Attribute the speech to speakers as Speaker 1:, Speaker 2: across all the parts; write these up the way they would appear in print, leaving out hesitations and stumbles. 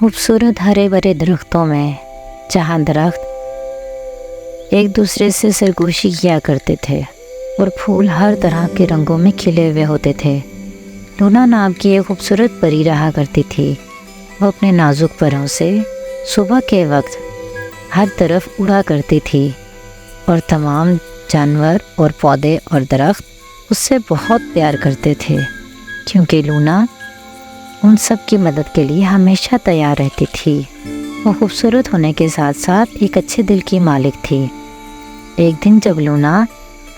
Speaker 1: खूबसूरत हरे भरे दरख्तों में जहाँ दरख्त एक दूसरे से सरगोशी किया करते थे और फूल हर तरह के रंगों में खिले हुए होते थे, लूना नाम की एक खूबसूरत परी रहा करती थी। वो अपने नाजुक परों से सुबह के वक्त हर तरफ उड़ा करती थी और तमाम जानवर और पौधे और दरख्त उससे बहुत प्यार करते थे, क्योंकि लूना उन सब की मदद के लिए हमेशा तैयार रहती थी। वो खूबसूरत होने के साथ साथ एक अच्छे दिल की मालिक थी। एक दिन जब लूना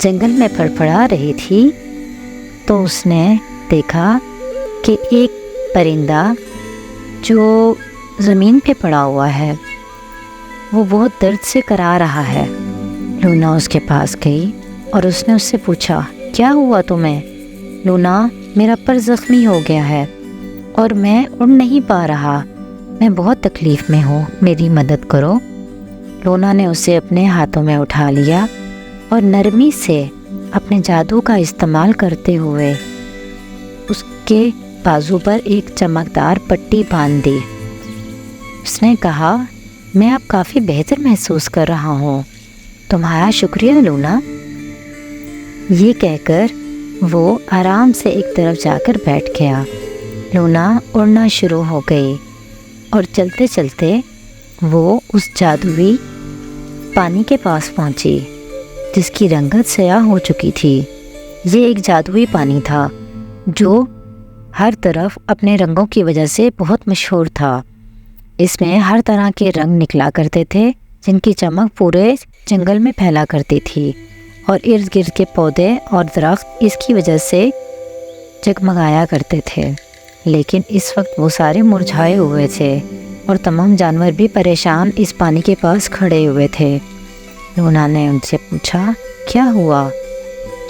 Speaker 1: जंगल में फड़फड़ा रही थी तो उसने देखा कि एक परिंदा जो ज़मीन पे पड़ा हुआ है वो बहुत दर्द से करा रहा है। लूना उसके पास गई और उसने उससे पूछा, क्या हुआ तुम्हें? लूना, मेरा पर ज़ख्मी हो गया है और मैं उड़ नहीं पा रहा, मैं बहुत तकलीफ़ में हूँ, मेरी मदद करो। लूना ने उसे अपने हाथों में उठा लिया और नरमी से अपने जादू का इस्तेमाल करते हुए उसके बाजू पर एक चमकदार पट्टी बांध दी। उसने कहा, मैं अब काफ़ी बेहतर महसूस कर रहा हूँ, तुम्हारा शुक्रिया लूना। ये कहकर वो आराम से एक तरफ जाकर बैठ गया। लूना उड़ना शुरू हो गई और चलते चलते वो उस जादुई पानी के पास पहुंची जिसकी रंगत स्याह हो चुकी थी। ये एक जादुई पानी था जो हर तरफ अपने रंगों की वजह से बहुत मशहूर था। इसमें हर तरह के रंग निकला करते थे जिनकी चमक पूरे जंगल में फैला करती थी और इर्द गिर्द के पौधे और दरख्त इसकी वजह से जगमगाया करते थे। लेकिन इस वक्त वो सारे मुरझाए हुए थे और तमाम जानवर भी परेशान इस पानी के पास खड़े हुए थे। लूना ने उनसे पूछा, क्या हुआ?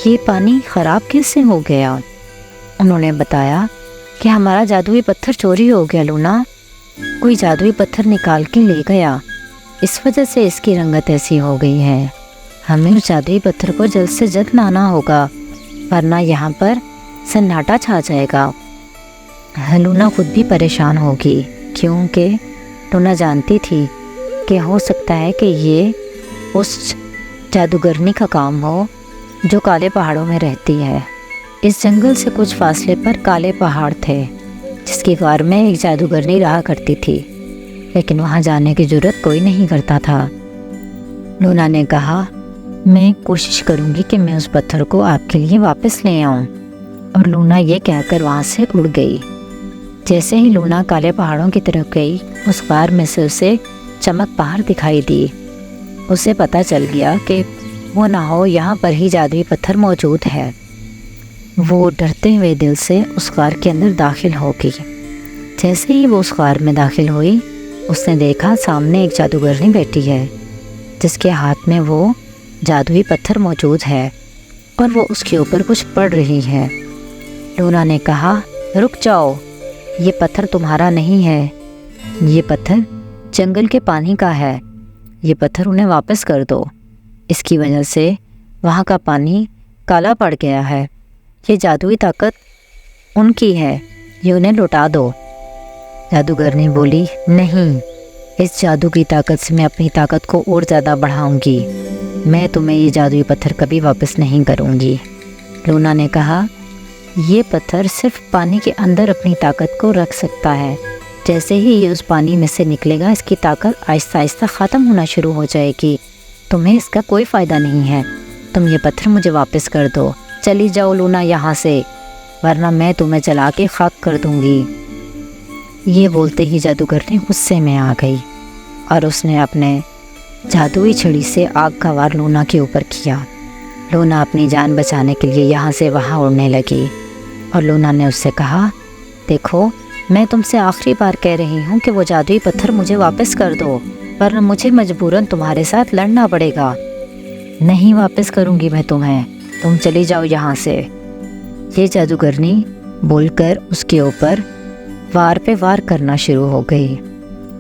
Speaker 1: ये पानी ख़राब कैसे हो गया? उन्होंने बताया कि हमारा जादुई पत्थर चोरी हो गया लूना, कोई जादुई पत्थर निकाल के ले गया, इस वजह से इसकी रंगत ऐसी हो गई है। हमें उस जादुई पत्थर को जल्द से जल्द लाना होगा, वरना यहाँ पर सन्नाटा छा जाएगा। लूना खुद भी परेशान होगी, क्योंकि लूना जानती थी कि हो सकता है कि ये उस जादूगरनी का काम हो जो काले पहाड़ों में रहती है। इस जंगल से कुछ फासले पर काले पहाड़ थे जिसकी गार में एक जादूगरनी रहा करती थी, लेकिन वहाँ जाने की जुर्रत कोई नहीं करता था। लूना ने कहा, मैं कोशिश करूँगी कि मैं उस पत्थर को आपके लिए वापस ले आऊँ। और लूना ये कहकर वहाँ से उड़ गई। जैसे ही लूना काले पहाड़ों की तरफ गई, उस गार में से उसे चमक बाहर दिखाई दी। उसे पता चल गया कि वो ना हो यहाँ पर ही जादुई पत्थर मौजूद है। वो डरते हुए दिल से उस गार के अंदर दाखिल हो गई। जैसे ही वो उस गार में दाखिल हुई, उसने देखा सामने एक जादूगरनी बैठी है जिसके हाथ में वो जादुई पत्थर मौजूद है और वो उसके ऊपर कुछ पढ़ रही है। लूना ने कहा, रुक जाओ, ये पत्थर तुम्हारा नहीं है, ये पत्थर जंगल के पानी का है, ये पत्थर उन्हें वापस कर दो, इसकी वजह से वहाँ का पानी काला पड़ गया है, ये जादुई ताकत उनकी है, ये उन्हें लौटा दो। जादूगरनी बोली, नहीं, इस जादू की ताकत से मैं अपनी ताकत को और ज़्यादा बढ़ाऊंगी, मैं तुम्हें ये जादुई पत्थर कभी वापस नहीं करूंगी। लूना ने कहा, ये पत्थर सिर्फ पानी के अंदर अपनी ताकत को रख सकता है, जैसे ही ये उस पानी में से निकलेगा इसकी ताकत आहिस्ता आहिस्ता ख़त्म होना शुरू हो जाएगी, तुम्हें इसका कोई फ़ायदा नहीं है, तुम ये पत्थर मुझे वापस कर दो, चली जाओ लूना यहाँ से, वरना मैं तुम्हें जला के खाक कर दूँगी। ये बोलते ही जादूगरनी गुस्से में आ गई और उसने अपने जादुई छड़ी से आग का वार लूना के ऊपर किया। लूना अपनी जान बचाने के लिए यहाँ से वहाँ उड़ने लगी और लूना ने उससे कहा, देखो, मैं तुमसे आखिरी बार कह रही हूँ कि वो जादुई पत्थर मुझे वापस कर दो, वरना मुझे मजबूरन तुम्हारे साथ लड़ना पड़ेगा। नहीं वापस करूँगी मैं तुम्हें, तुम चली जाओ यहाँ से। ये जादूगरनी बोलकर उसके ऊपर वार पे वार करना शुरू हो गई।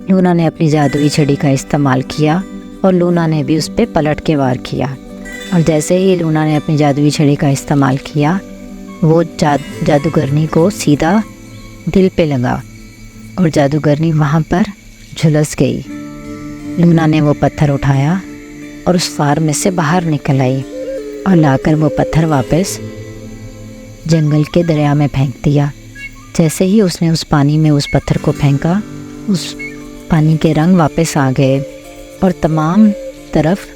Speaker 1: लूना ने अपनी जादुई छड़ी का इस्तेमाल किया और लूना ने भी उस पर पलट के वार किया। और जैसे ही लूना ने अपनी जादुई छड़ी का इस्तेमाल किया, वो जादूगरनी को सीधा दिल पे लगा اور جادوگرنی وہاں پر جھلس گئی۔ لونا نے وہ پتھر اٹھایا اور اس غار میں سے باہر نکل آئی اور لا کر وہ پتھر واپس جنگل کے دریا میں پھینک دیا۔ جیسے ہی اس نے اس پانی میں اس پتھر کو پھینکا، اس پانی کے رنگ واپس آ گئے اور تمام طرف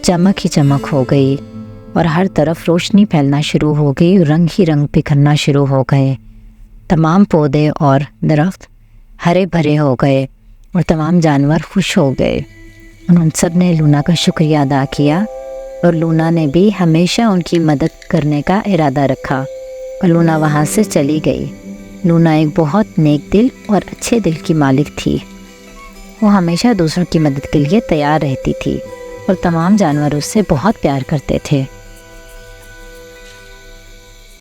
Speaker 1: چمک ہی چمک ہو گئی اور ہر طرف روشنی پھیلنا شروع ہو گئی، رنگ ہی رنگ بکھرنا شروع ہو گئے۔ تمام پودے اور درخت ہرے بھرے ہو گئے اور تمام جانور خوش ہو گئے۔ ان سب نے لونا کا شکریہ ادا کیا اور لونا نے بھی ہمیشہ ان کی مدد کرنے کا ارادہ رکھا اور لونا وہاں سے چلی گئی۔ لونا ایک بہت نیک دل اور اچھے دل کی مالک تھی۔ وہ ہمیشہ دوسروں کی مدد کے لیے تیار رہتی تھی اور تمام جانور اس سے بہت پیار کرتے تھے۔